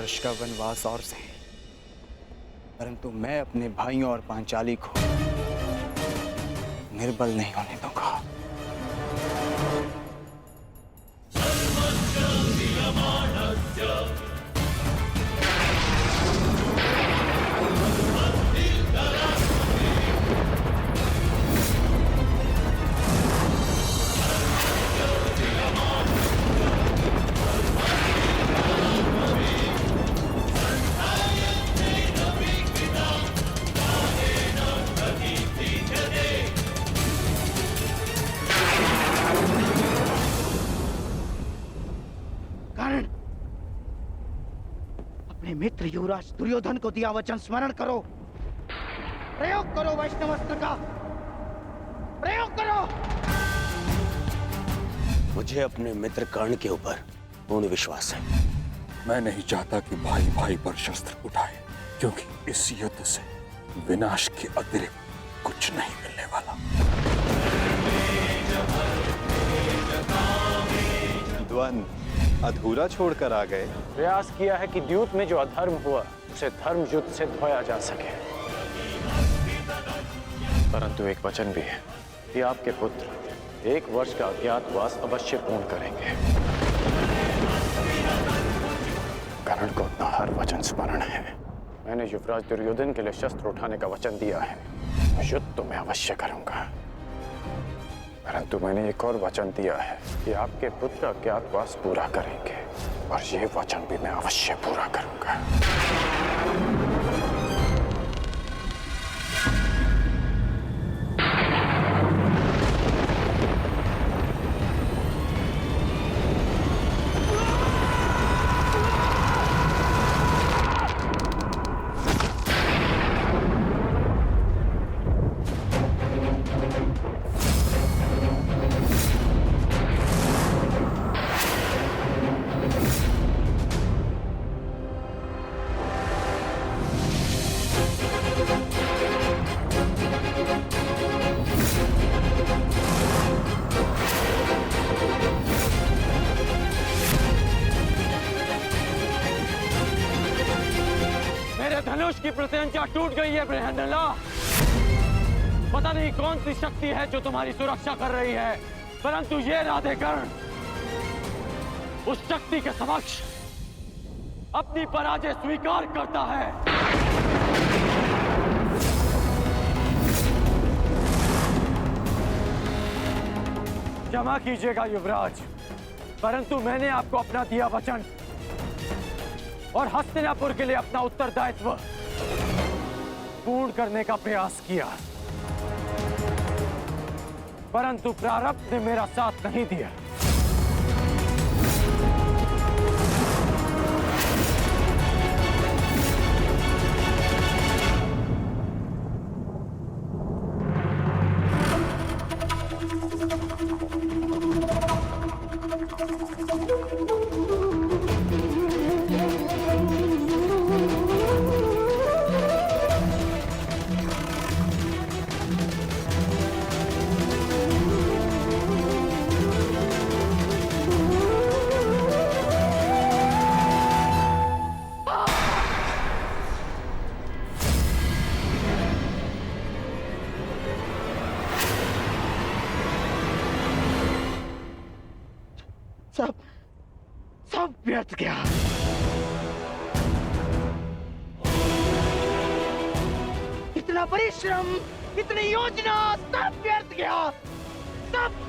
वर्ष का वनवास और सही, परंतु मैं अपने भाइयों और पांचाली को निर्बल नहीं होने दूंगा। अपने मित्र युवराज दुर्योधन को दिया वचन स्मरण करो। प्रयोग करो वैष्णवास्त्र का, प्रयोग करो। मुझे अपने मित्र कर्ण के ऊपर पूर्ण विश्वास है। मैं नहीं चाहता कि भाई भाई पर शस्त्र उठाए, क्योंकि इस युद्ध से विनाश के अतिरिक्त कुछ नहीं मिलने वाला। द्वंद्व अधूरा छोड़कर आ गए। प्रयास किया है कि द्यूत में जो अधर्म हुआ उसे धर्म युद्ध से धोया जा सके, परंतु एक वचन भी है कि आपके पुत्र 1 वर्ष का अज्ञातवास अवश्य पूर्ण करेंगे। कर्ण को अपना हर वचन स्मरण है। मैंने युवराज दुर्योधन के लिए शस्त्र उठाने का वचन दिया है। युद्ध तो मैं अवश्य करूंगा, परंतु मैंने एक और वचन दिया है कि आपके पुत्र अज्ञातवास पूरा करेंगे, और ये वचन भी मैं अवश्य पूरा करूंगा। धनुष की प्रत्यंचा टूट गई है बृहन्नला। पता नहीं कौन सी शक्ति है जो तुम्हारी सुरक्षा कर रही है, परंतु ये राधेकर्ण उस शक्ति के समक्ष अपनी पराजय स्वीकार करता है। क्षमा कीजिएगा युवराज, परंतु मैंने आपको अपना दिया वचन और हस्तिनापुर के लिए अपना उत्तरदायित्व पूर्ण करने का प्रयास किया, परंतु प्रारब्ध ने मेरा साथ नहीं दिया। सब व्यर्थ गया। इतना परिश्रम, इतनी योजना, सब व्यर्थ गया। सब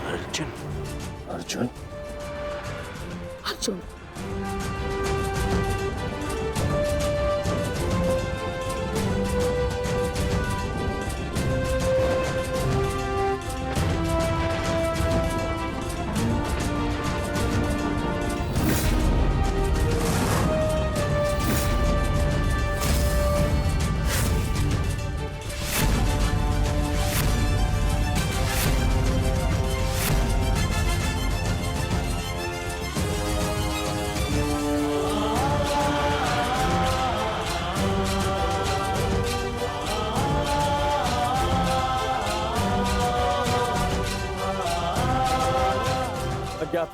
अर्जुन, अर्जुन,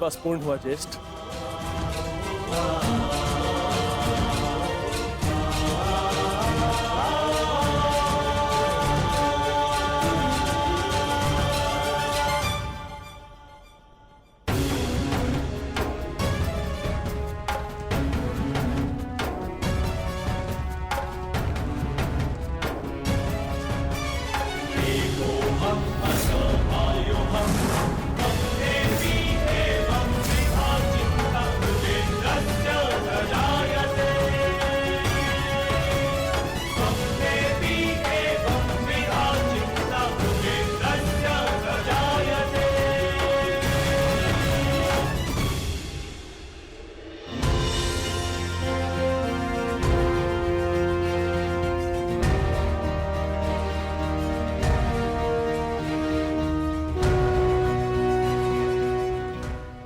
अज्ञातवास पूर्ण हुआ ज्येष्ठ।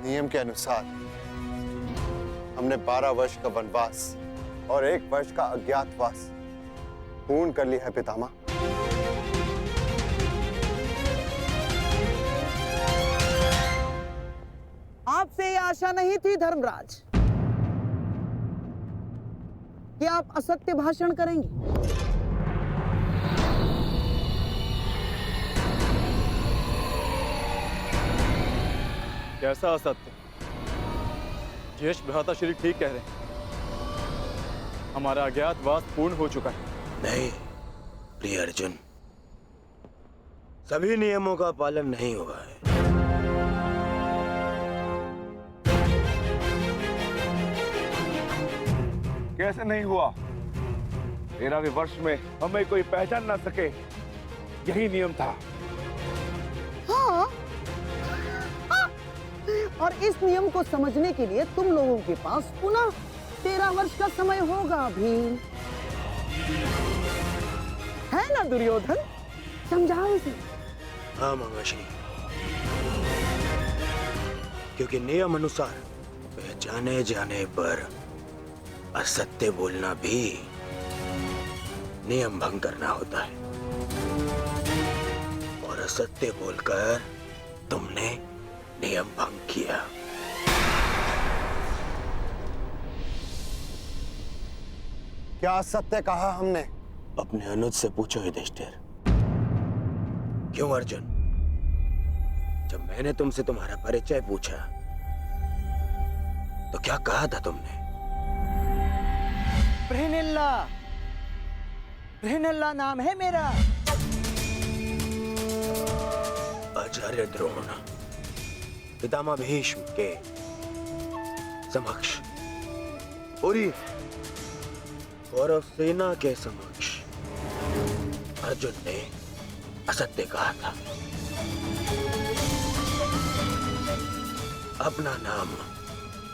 नियम के अनुसार हमने 12 वर्ष का वनवास और 1 वर्ष का अज्ञातवास पूर्ण कर लिया है पितामह। आपसे ये आशा नहीं थी धर्मराज कि आप असत्य भाषण करेंगे। कैसा असत्य? ज्येष्ठ भ्राता श्री ठीक कह रहे हैं, हमारा अज्ञातवास पूर्ण हो चुका है। नहीं प्रिय अर्जुन, सभी नियमों का पालन नहीं हुआ है। कैसे नहीं हुआ? 13वें वर्ष में हमें कोई पहचान ना सके, यही नियम था। हाँ। और इस नियम को समझने के लिए तुम लोगों के पास पुनः 13 वर्ष का समय होगा भीम, है ना दुर्योधन? समझाओ इसे। हाँ मामाश्री, क्योंकि नियम अनुसार पहचाने जाने पर असत्य बोलना भी नियम भंग करना होता है, और असत्य बोलकर तुमने नियम भंग किया। क्या सत्य कहा हमने? अपने अनुज से पूछो युधिष्ठिर। क्यों अर्जुन, जब मैंने तुमसे तुम्हारा परिचय पूछा तो क्या कहा था तुमने? बृहनिल्ला, बृहनिल्ला नाम है मेरा। आचार्य द्रोण पितामह भीष्म के समक्ष, पूरी कौरव सेना के समक्ष अर्जुन ने असत्य कहा था। अपना नाम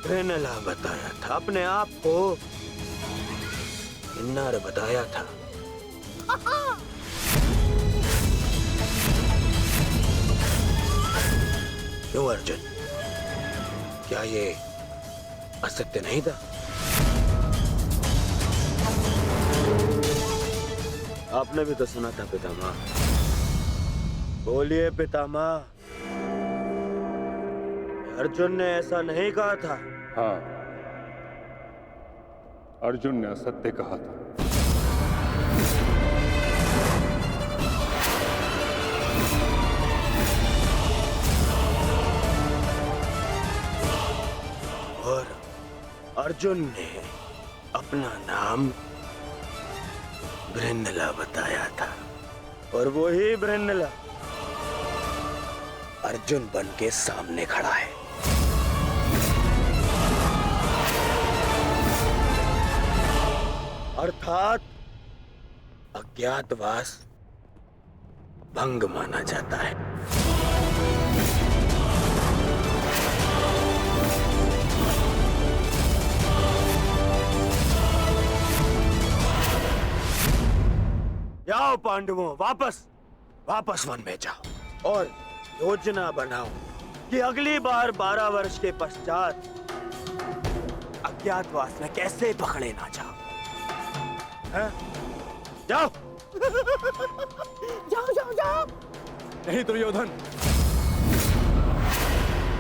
बृहनला बताया था, अपने आप को किन्नर बताया था। क्यों अर्जुन, क्या ये असत्य नहीं था? आपने भी तो सुना था पितामह। बोलिए पितामह, अर्जुन ने ऐसा नहीं कहा था? हाँ, अर्जुन ने असत्य कहा था। और अर्जुन ने अपना नाम बृहन्नला बताया था, और वो ही बृहन्नला अर्जुन बन के सामने खड़ा है। अर्थात अज्ञातवास भंग माना जाता है। जाओ पांडवों, वापस वन में जाओ और योजना बनाओ कि अगली बार 12 वर्ष के पश्चात अज्ञातवास में कैसे पकड़े ना जाओ। हैं? जाओ। जाओ जाओ जाओ। नहीं दुर्योधन,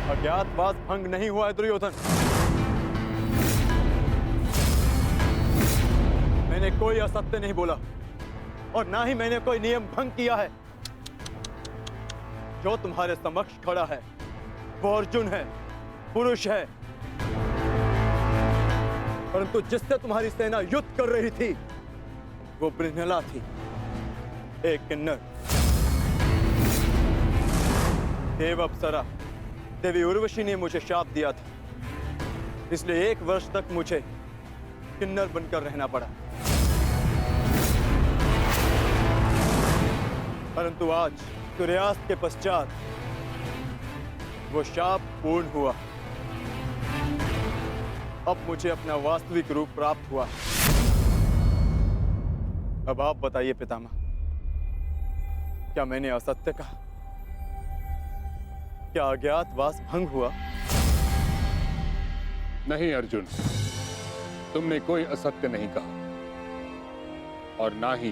अज्ञातवास भंग नहीं हुआ है दुर्योधन। मैंने कोई असत्य नहीं बोला और ना ही मैंने कोई नियम भंग किया है। जो तुम्हारे समक्ष खड़ा है वो अर्जुन है, पुरुष है, परंतु जिससे तुम्हारी सेना युद्ध कर रही थी वो ब्रिन्हला थी, एक किन्नर। देव अप्सरा देवी उर्वशी ने मुझे शाप दिया था, इसलिए 1 वर्ष तक मुझे किन्नर बनकर रहना पड़ा। परंतु आज सूर्यास्त के पश्चात वो शाप पूर्ण हुआ। अब मुझे अपना वास्तविक रूप प्राप्त हुआ। अब आप बताइए पितामह, क्या मैंने असत्य कहा? क्या अज्ञातवास भंग हुआ? नहीं अर्जुन, तुमने कोई असत्य नहीं कहा और ना ही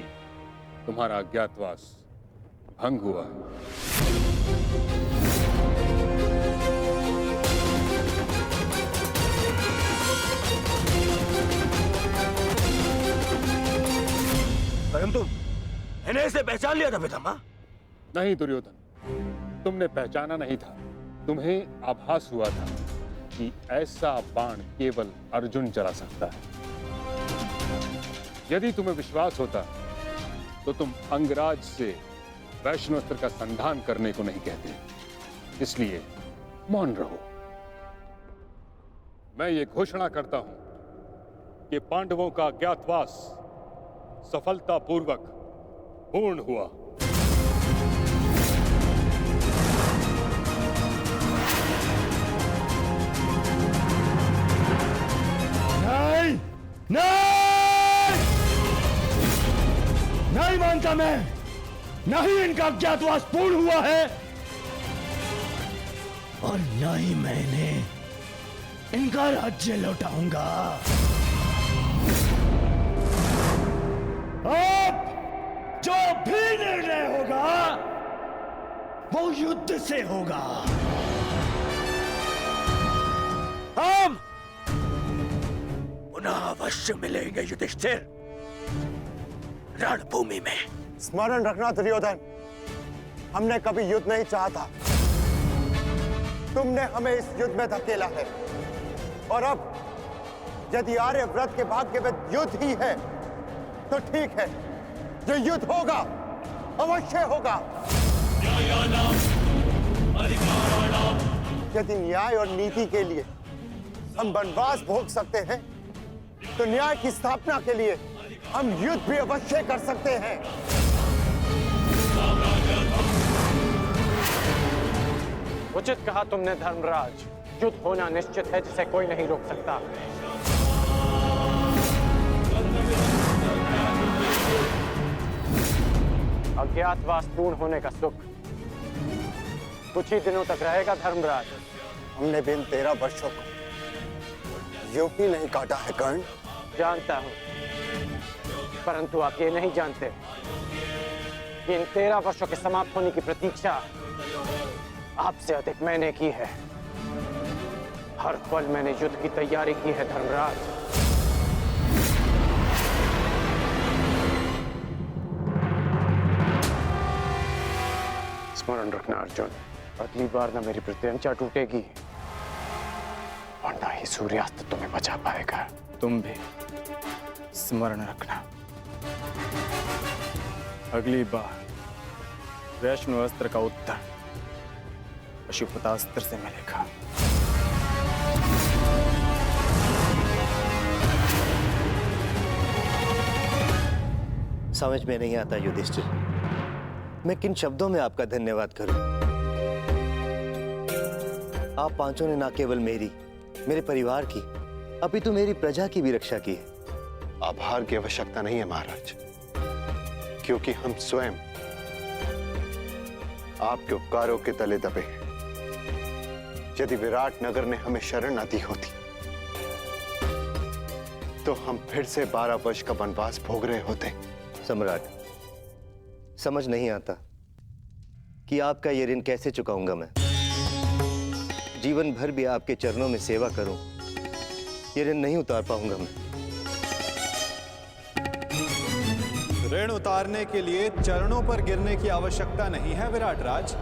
तुम्हारा अज्ञातवास भंग हुआ। परंतु मैंने इसे पहचान लिया था पितामह। नहीं दुर्योधन, तुमने पहचाना नहीं था। तुम्हें आभास हुआ था कि ऐसा बाण केवल अर्जुन चला सकता है। यदि तुम्हें विश्वास होता तो तुम अंगराज से वैष्णवास्त्र का संधान करने को नहीं कहते। इसलिए मौन रहो। मैं ये घोषणा करता हूं कि पांडवों का अज्ञातवास सफलतापूर्वक पूर्ण हुआ। नहीं, नहीं मानता मैं। नहीं इनका अज्ञातवास पूर्ण हुआ है और न ही मैंने इनका राज्य लौटाऊंगा। अब जो भी निर्णय होगा वो युद्ध से होगा। हम पुनः अवश्य मिलेंगे युधिष्ठिर, रणभूमि में। स्मरण रखना दुर्योधन, हमने कभी युद्ध नहीं चाहा था। तुमने हमें इस युद्ध में धकेला है और अब यदि आर्यव्रत के भाग्य में युद्ध ही है तो ठीक है, जो युद्ध होगा अवश्य होगा। यदि न्याय और नीति के लिए हम वनवास भोग सकते हैं तो न्याय की स्थापना के लिए हम युद्ध भी अवश्य कर सकते हैं। उचित कहा तुमने धर्मराज। युद्ध होना निश्चित है जिसे कोई नहीं रोक सकता। अज्ञातवास पूर्ण होने का सुख कुछ ही दिनों तक रहेगा धर्मराज। हमने बिन 13 वर्षों को यूं ही नहीं काटा है कर्ण। जानता हूं, परंतु आप ये नहीं जानते कि इन 13 वर्षों के समाप्त होने की प्रतीक्षा आपसे अधिक मैंने की है। हर पल मैंने युद्ध की तैयारी की है धर्मराज। स्मरण रखना अर्जुन, अगली बार ना मेरी प्रत्यंचा टूटेगी और ना ही सूर्यास्त तुम्हें बचा पाएगा। तुम भी स्मरण रखना, अगली बार वैष्णव अस्त्र का उत्तर पशुपतास्त्र से मिलेगा। समझ में नहीं आता युधिष्ठिर, मैं किन शब्दों में आपका धन्यवाद करूं। आप पांचों ने ना केवल मेरी, मेरे परिवार की, अपितु मेरी प्रजा की भी रक्षा की है। आभार की आवश्यकता नहीं है महाराज, क्योंकि हम स्वयं आपके उपकारों के तले दबे हैं। यदि विराट नगर ने हमें शरण न दी होती तो हम फिर से 12 वर्ष का वनवास भोग रहे होते। सम्राट, समझ नहीं आता कि आपका ये ऋण कैसे चुकाऊंगा मैं। जीवन भर भी आपके चरणों में सेवा करूं, ये ऋण नहीं उतार पाऊंगा मैं। ऋण उतारने के लिए चरणों पर गिरने की आवश्यकता नहीं है विराट राज।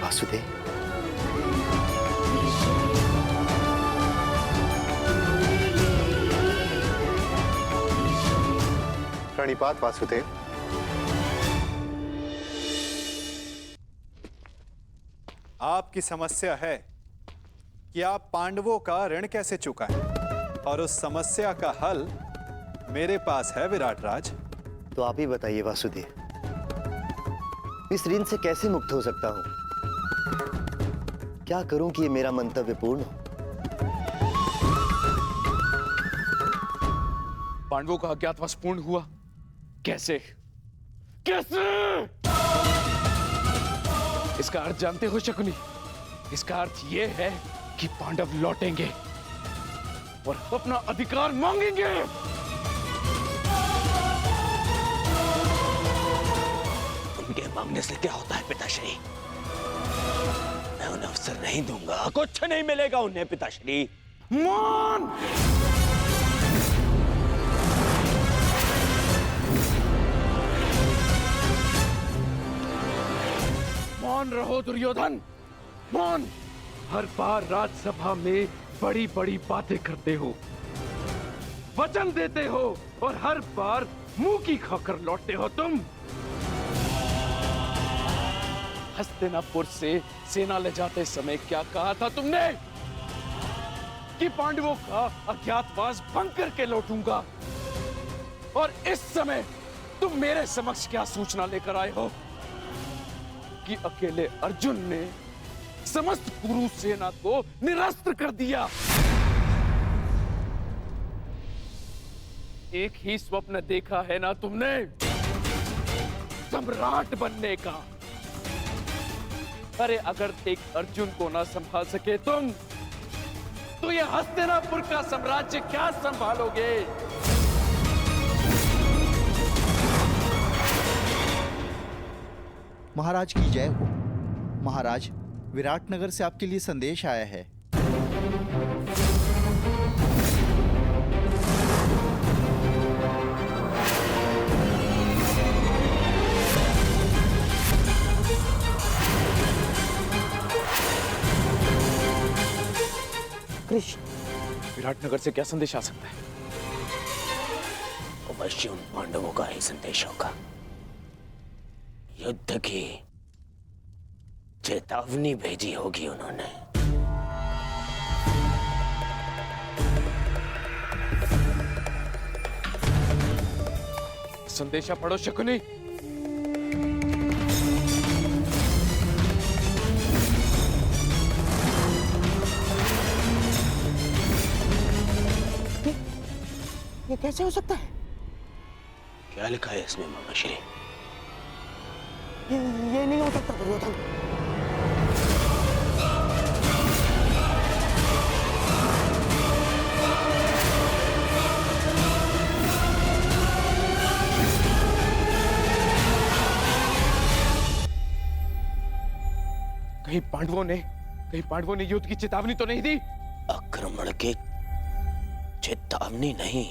वासुदेव, प्रणिपात वासुदेव। आपकी समस्या है कि आप पांडवों का ऋण कैसे चुकाएं, और उस समस्या का हल मेरे पास है विराट राज। तो आप ही बताइए वासुदेव, इस ऋण से कैसे मुक्त हो सकता हूं? क्या करूं कि ये मेरा मंतव्य पूर्ण हो? पांडवों का अज्ञातवास पूर्ण हुआ कैसे? कैसे? इसका अर्थ जानते हो शकुनी? इसका अर्थ यह है कि पांडव लौटेंगे और अपना अधिकार मांगेंगे। उनके मांगने से क्या होता है पिताश्री? मैं उन्हें अवसर नहीं दूंगा, कुछ नहीं मिलेगा उन्हें पिताश्री। मान! मान रहो दुर्योधन, मान! हर बार राज्यसभा में बड़ी बड़ी बातें करते हो, वचन देते हो और हर बार मुंह की खाकर लौटते हो तुम। हस्तिनापुर से सेना ले जाते समय क्या कहा था तुमने? कि पांडवों का अज्ञातवास भंग करके लौटूंगा। और इस समय तुम मेरे समक्ष क्या सूचना लेकर आए हो? कि अकेले अर्जुन ने समस्त कुरु सेना को निरस्त्र कर दिया। एक ही स्वप्न देखा है ना तुमने, सम्राट बनने का। अरे अगर एक अर्जुन को ना संभाल सके तुम, तो ये हस्तिनापुर का साम्राज्य क्या संभालोगे? महाराज की जय हो। महाराज, विराटनगर से आपके लिए संदेश आया है। कृष्ण, विराटनगर से क्या संदेश आ सकता है? अवश्य उन पांडवों का ही संदेश होगा। युद्ध की चेतावनी भेजी होगी उन्होंने। संदेशा पढ़ो शकुनी। ये कैसे हो सकता है? क्या लिखा है इसमें मामाश्री? ये नहीं हो सकता दुर्योधन। कहीं पांडवों ने युद्ध की चेतावनी तो नहीं दी? आक्रमण की चेतावनी नहीं,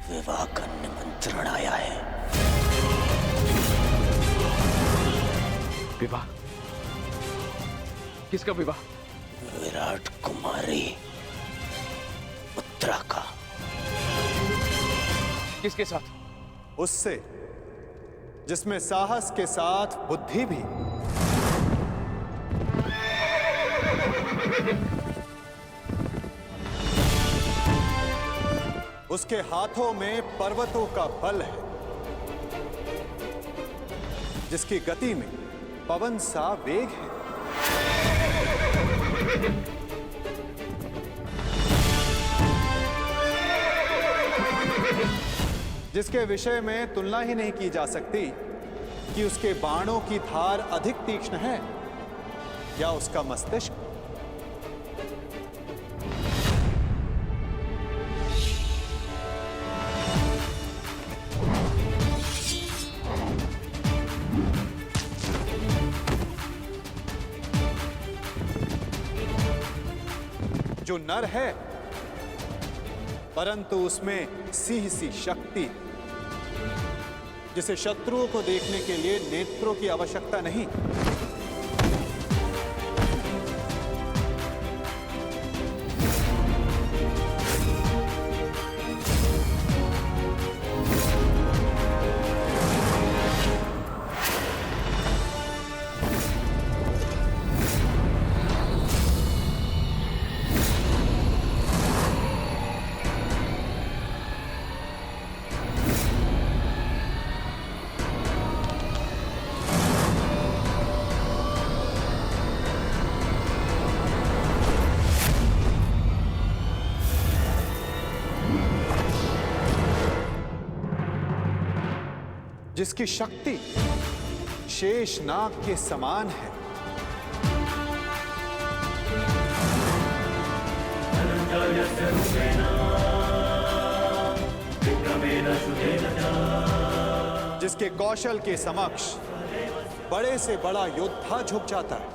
विवाह का निमंत्रण आया है। विवाह? किसका विवाह? विराट कुमारी उत्तरा का। किसके साथ? उससे जिसमें साहस के साथ बुद्धि भी। उसके हाथों में पर्वतों का बल है, जिसकी गति में पवन सा वेग है। जिसके विषय में तुलना ही नहीं की जा सकती कि उसके बाणों की धार अधिक तीक्ष्ण है या उसका मस्तिष्क? जो नर है परंतु उसमें सिंह सी शक्ति, जिसे शत्रुओं को देखने के लिए नेत्रों की आवश्यकता नहीं। जिसकी शक्ति शेषनाग के समान है, जिसके कौशल के समक्ष बड़े से बड़ा योद्धा झुक जाता है।